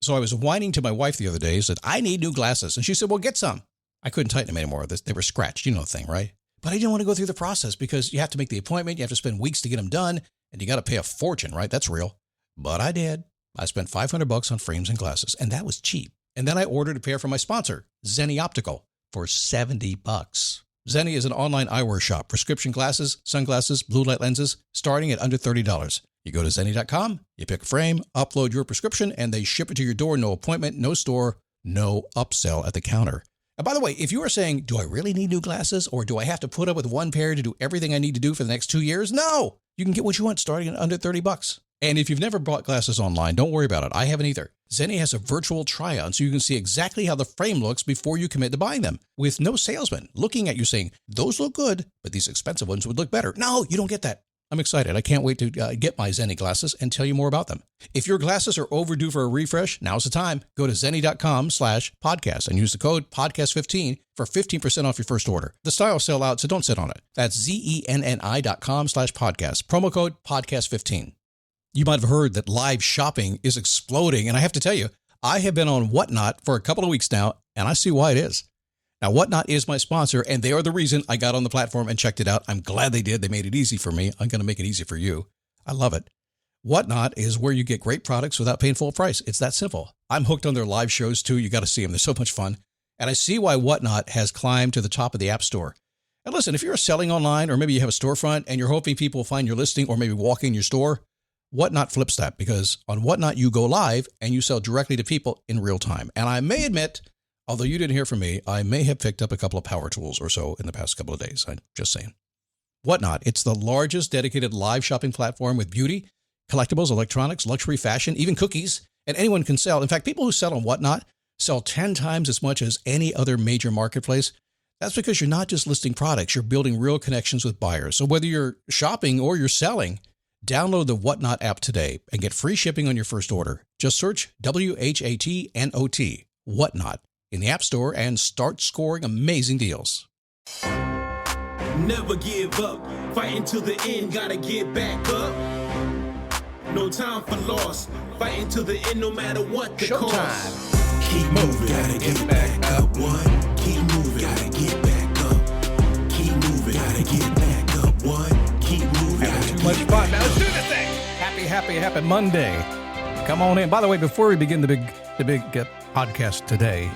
So I was whining to my wife the other day, said, I need new glasses. And she said, well, get some. I couldn't tighten them anymore. They were scratched. You know the thing, right? But I didn't want to go through the process because you have to make the appointment. You have to spend weeks to get them done. And you got to pay a fortune, right? That's real. But I did. I spent $500 on frames and glasses, and that was cheap. And then I ordered a pair from my sponsor, Zenni Optical, for $70. Zenni is an online eyewear shop. Prescription glasses, sunglasses, blue light lenses, starting at under $30. You go to Zenni.com, you pick a frame, upload your prescription, and they ship it to your door. No appointment, no store, no upsell at the counter. And by the way, if you are saying, do I really need new glasses, or do I have to put up with one pair to do everything I need to do for the next 2 years? No! You can get what you want starting at under $30. And if you've never bought glasses online, don't worry about it. I haven't either. Zenni has a virtual try-on so you can see exactly how the frame looks before you commit to buying them, with no salesman looking at you saying, those look good, but these expensive ones would look better. No, you don't get that. I'm excited. I can't wait to get my Zenni glasses and tell you more about them. If your glasses are overdue for a refresh, now's the time. Go to Zenni.com/podcast and use the code podcast15 for 15% off your first order. The styles sell out, so don't sit on it. That's Zenni.com/podcast. Promo code podcast15. You might have heard that live shopping is exploding, and I have to tell you, I have been on Whatnot for a couple of weeks now, and I see why it is. Now, Whatnot is my sponsor, and they are the reason I got on the platform and checked it out. I'm glad they did. They made it easy for me. I'm going to make it easy for you. I love it. Whatnot is where you get great products without paying full price. It's that simple. I'm hooked on their live shows, too. You got to see them. They're so much fun. And I see why Whatnot has climbed to the top of the App Store. And listen, if you're selling online, or maybe you have a storefront, and you're hoping people will find your listing or maybe walk in your store, Whatnot flips that, because on Whatnot, you go live and you sell directly to people in real time. And I may admit, although you didn't hear from me, I may have picked up a couple of power tools or so in the past couple of days. I'm just saying. Whatnot, it's the largest dedicated live shopping platform with beauty, collectibles, electronics, luxury, fashion, even cookies, and anyone can sell. In fact, people who sell on Whatnot sell 10 times as much as any other major marketplace. That's because you're not just listing products, you're building real connections with buyers. So whether you're shopping or you're selling, download the Whatnot app today and get free shipping on your first order. Just search WHATNOT, Whatnot, in the App Store and start scoring amazing deals. Never give up, fighting to the end, gotta get back up. No time for loss, fighting to the end no matter what the cost. Keep moving, gotta get back up. One, keep moving, gotta get back up. Keep moving, gotta get back up. One, keep moving. Having too much fun. Now let's do this thing. Happy Monday. Come on in. By the way, before we begin the big podcast today,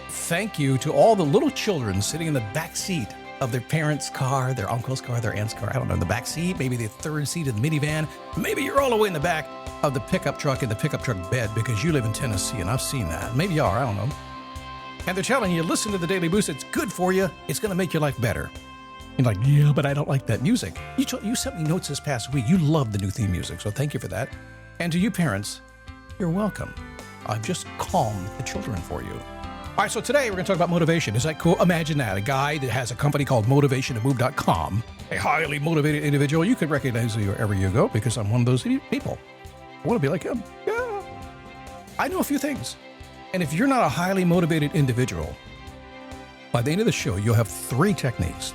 thank you to all the little children sitting in the back seat of their parents' car, their uncle's car, their aunt's car. I don't know, the back seat, maybe the third seat of the minivan. Maybe you're all the way in the back of the pickup truck in the pickup truck bed because you live in Tennessee, and I've seen that. Maybe you are, I don't know. And they're telling you, listen to the Daily Boost. It's good for you. It's going to make your life better. You're like, yeah, but I don't like that music. You sent me notes this past week. You love the new theme music, so thank you for that. And to you parents, you're welcome. I've just calmed the children for you. All right, so today we're going to talk about motivation. Is that cool? Imagine that. A guy that has a company called motivationtomove.com, a highly motivated individual. You could recognize me wherever you go because I'm one of those people. I want to be like him. Yeah. I know a few things. And if you're not a highly motivated individual, by the end of the show, you'll have 3 techniques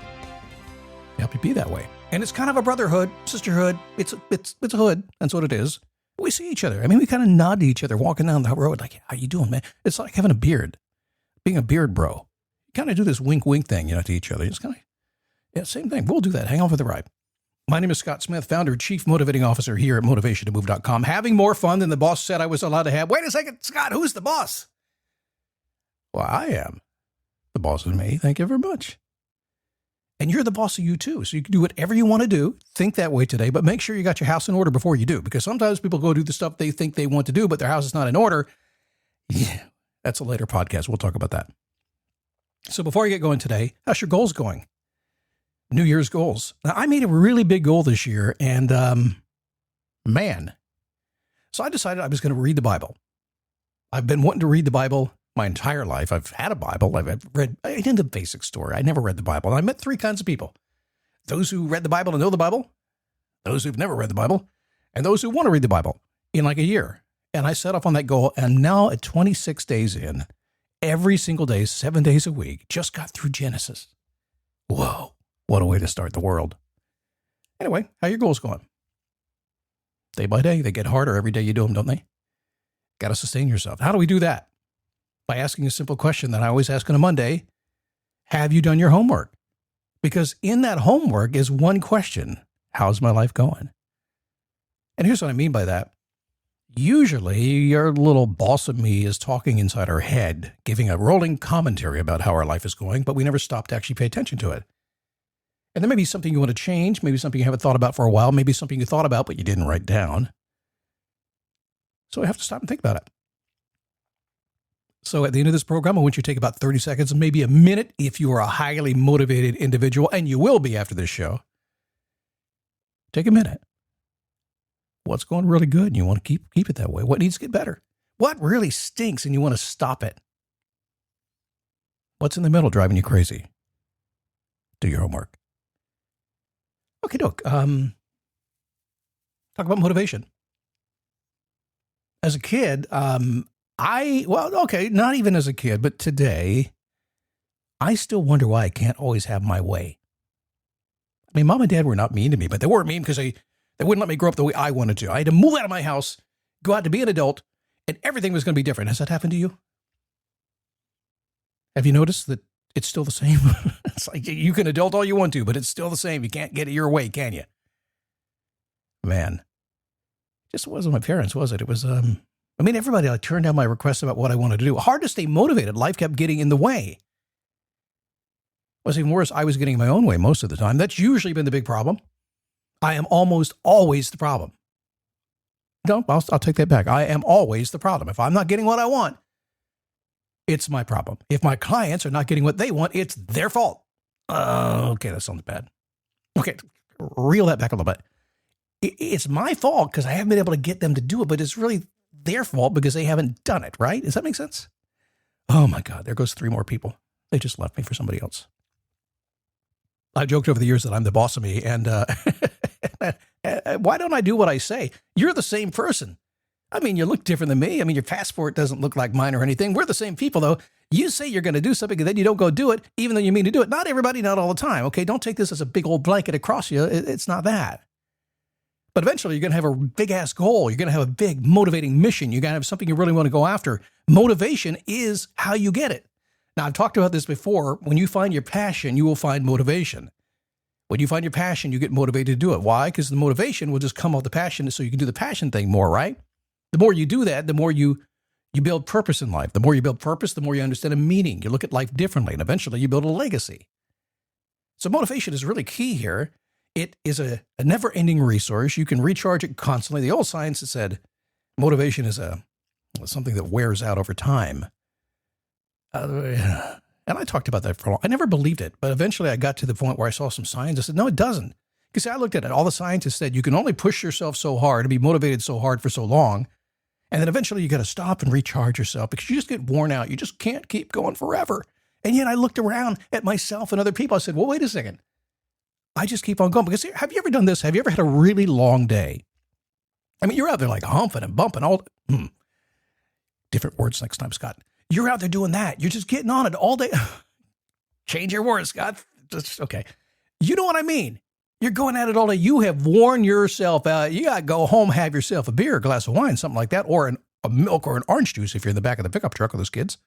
to help you be that way. And it's kind of a brotherhood, sisterhood. It's a hood. That's what it is. We see each other. I mean, we kind of nod to each other walking down the road like, how you doing, man? It's like having a beard. Being a beard bro. You kind of do this wink thing, to each other. It's kind of, same thing. We'll do that. Hang on for the ride. My name is Scott Smith, founder, chief motivating officer here at motivationtomove.com. Having more fun than the boss said I was allowed to have. Wait a second, Scott, who's the boss? Well, I am. The boss is me. Thank you very much. And you're the boss of you too. So you can do whatever you want to do. Think that way today, but make sure you got your house in order before you do. Because sometimes people go do the stuff they think they want to do, but their house is not in order. Yeah. That's a later podcast. We'll talk about that. So before I get going today, how's your goals going? New Year's goals. Now, I made a really big goal this year, and man. So I decided I was going to read the Bible. I've been wanting to read the Bible my entire life. I've had a Bible. I did the basic story. I never read the Bible. And I met 3 kinds of people. Those who read the Bible and know the Bible, those who've never read the Bible, and those who want to read the Bible in like a year. And I set off on that goal, and now at 26 days in, every single day, 7 days a week, just got through Genesis. Whoa, what a way to start the world. Anyway, how are your goals going? Day by day, they get harder every day you do them, don't they? Got to sustain yourself. How do we do that? By asking a simple question that I always ask on a Monday. Have you done your homework? Because in that homework is one question. How's my life going? And here's what I mean by that. Usually, your little boss of me is talking inside our head, giving a rolling commentary about how our life is going, but we never stop to actually pay attention to it. And there may be something you want to change, maybe something you haven't thought about for a while, maybe something you thought about but you didn't write down. So we have to stop and think about it. So at the end of this program, I want you to take about 30 seconds, maybe a minute, if you are a highly motivated individual, and you will be after this show. Take a minute. What's going really good and you want to keep it that way? What needs to get better? What really stinks and you want to stop it? What's in the middle driving you crazy? Do your homework. Okay, talk about motivation. As a kid, not even as a kid, but today, I still wonder why I can't always have my way. I mean, mom and dad were not mean to me, but they weren't mean because they wouldn't let me grow up the way I wanted to. I had to move out of my house, go out to be an adult, and everything was going to be different. Has that happened to you? Have you noticed that it's still the same? It's like you can adult all you want to, but it's still the same. You can't get it your way, can you? Man, it just wasn't my parents, was it? It was, everybody turned down my requests about what I wanted to do. Hard to stay motivated. Life kept getting in the way. What's even worse, I was getting my own way most of the time. That's usually been the big problem. I am almost always the problem. No, I'll take that back. I am always the problem. If I'm not getting what I want, it's my problem. If my clients are not getting what they want, it's their fault. Okay, that sounds bad. Okay, reel that back a little bit. It's my fault because I haven't been able to get them to do it, but it's really their fault because they haven't done it, right? Does that make sense? Oh my God, there goes 3 more people. They just left me for somebody else. I've joked over the years that I'm the boss of me, and why don't I do what I say? You're the same person. I mean, you look different than me. I mean, your passport doesn't look like mine or anything. We're the same people, though. You say you're going to do something, and then you don't go do it, even though you mean to do it. Not everybody, not all the time, okay? Don't take this as a big old blanket across you. It's not that. But eventually, you're going to have a big-ass goal. You're going to have a big, motivating mission. You're going to have something you really want to go after. Motivation is how you get it. Now, I've talked about this before. When you find your passion, you will find motivation. When you find your passion, you get motivated to do it. Why? Because the motivation will just come off the passion, so you can do the passion thing more, right? The more you do that, the more you build purpose in life. The more you build purpose, the more you understand a meaning. You look at life differently, and eventually you build a legacy. So motivation is really key here. It is a never-ending resource. You can recharge it constantly. The old science has said motivation is something that wears out over time. And I talked about that for a long time. I never believed it, but eventually I got to the point where I saw some science. I said, no, it doesn't. Because I looked at it. All the scientists said you can only push yourself so hard and be motivated so hard for so long. And then eventually you got to stop and recharge yourself because you just get worn out. You just can't keep going forever. And yet I looked around at myself and other people. I said, well, wait a second. I just keep on going. Because have you ever done this? Have you ever had a really long day? I mean, you're out there like humping and bumping all. Different words next time, Scott. You're out there doing that. You're just getting on it all day. Change your words, Scott. Just, okay. You know what I mean? You're going at it all day. You have worn yourself out. You got to go home, have yourself a beer, a glass of wine, something like that, or a milk or an orange juice if you're in the back of the pickup truck with those kids.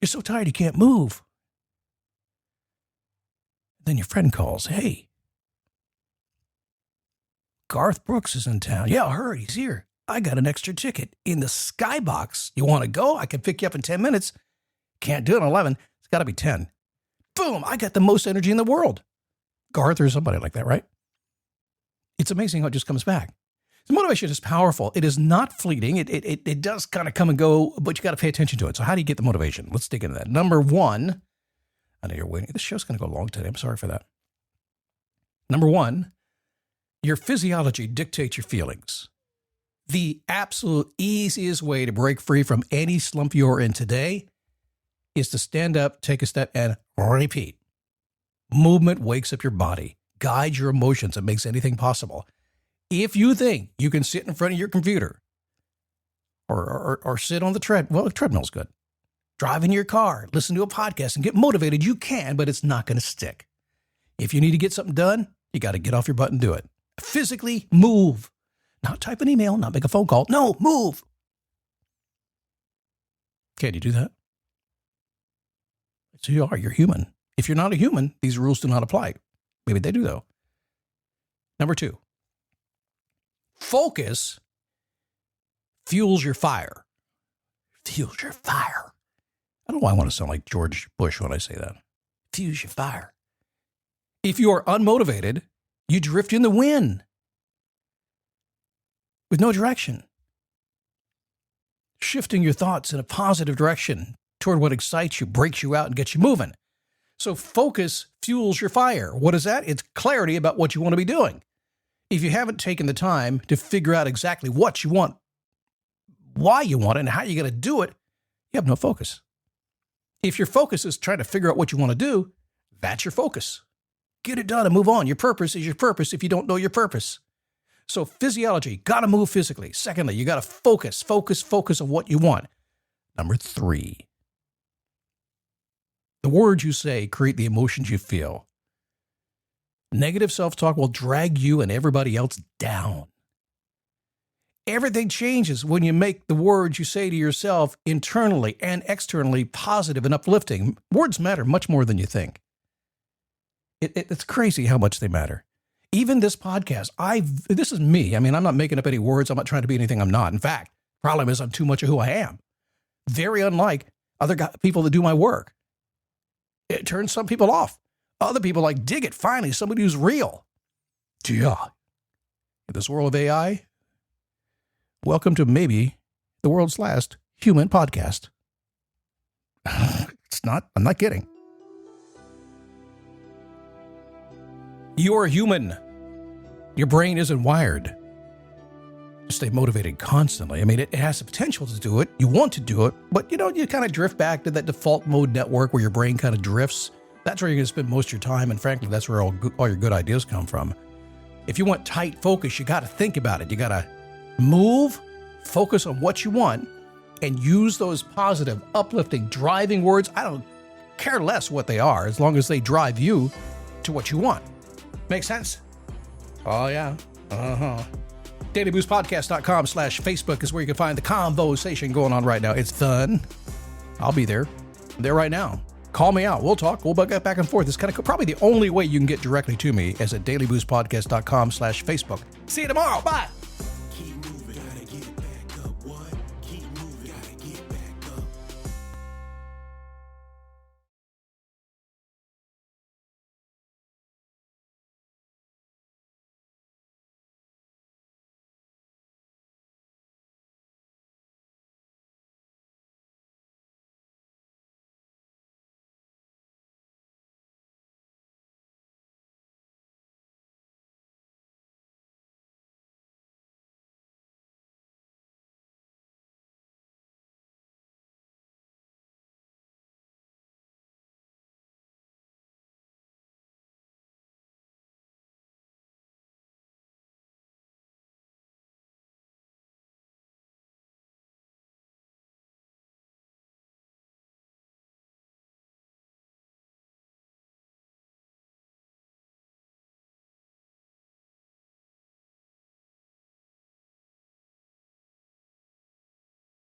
You're so tired you can't move. Then your friend calls. Hey, Garth Brooks is in town. Yeah, I heard he's here. I got an extra ticket in the Skybox. You want to go? I can pick you up in 10 minutes. Can't do it in 11. It's got to be 10. Boom, I got the most energy in the world. Garth or somebody like that, right? It's amazing how it just comes back. The motivation is powerful. It is not fleeting. It does kind of come and go, but you got to pay attention to it. So how do you get the motivation? Let's dig into that. Number 1, I know you're waiting. This show's going to go long today. I'm sorry for that. Number 1, your physiology dictates your feelings. The absolute easiest way to break free from any slump you're in today is to stand up, take a step, and repeat. Movement wakes up your body, guides your emotions, and makes anything possible. If you think you can sit in front of your computer or sit on the treadmill, treadmill's good. Drive in your car, listen to a podcast, and get motivated, you can, but it's not going to stick. If you need to get something done, you got to get off your butt and do it. Physically move. Not type an email, not make a phone call. No, move. Can you do that? So you are. You're human. If you're not a human, these rules do not apply. Maybe they do, though. Number 2, focus fuels your fire. Fuels your fire. I don't know why I want to sound like George Bush when I say that. Fuse your fire. If you are unmotivated, you drift in the wind with no direction. Shifting your thoughts in a positive direction toward what excites you, breaks you out, and gets you moving. So focus fuels your fire. What is that? It's clarity about what you want to be doing. If you haven't taken the time to figure out exactly what you want, why you want it, and how you're going to do it, you have no focus. If your focus is trying to figure out what you want to do, that's your focus. Get it done and move on. Your purpose is your purpose if you don't know your purpose. So physiology, got to move physically. Secondly, you got to focus on what you want. Number 3, the words you say create the emotions you feel. Negative self-talk will drag you and everybody else down. Everything changes when you make the words you say to yourself internally and externally positive and uplifting. Words matter much more than you think. It's crazy how much they matter. Even this podcast, this is me. I mean, I'm not making up any words. I'm not trying to be anything I'm not. In fact, problem is I'm too much of who I am. Very unlike other people that do my work. It turns some people off. Other people dig it. Finally, somebody who's real. Yeah. In this world of AI, welcome to maybe the world's last human podcast. I'm not kidding. You're human. Your brain isn't wired to stay motivated constantly. I mean, it has the potential to do it. You want to do it, but you kind of drift back to that default mode network where your brain kind of drifts. That's where you're going to spend most of your time, and frankly, that's where all your good ideas come from. If you want tight focus, you got to think about it. You got to move, focus on what you want, and use those positive, uplifting, driving words. I don't care less what they are, as long as they drive you to what you want. Make sense? Oh, yeah. DailyBoostPodcast.com/Facebook is where you can find the conversation going on right now. It's fun. I'll be there. I'm there right now. Call me out. We'll talk. We'll get back and forth. It's kind of probably the only way you can get directly to me is at DailyBoostPodcast.com/Facebook. See you tomorrow. Bye.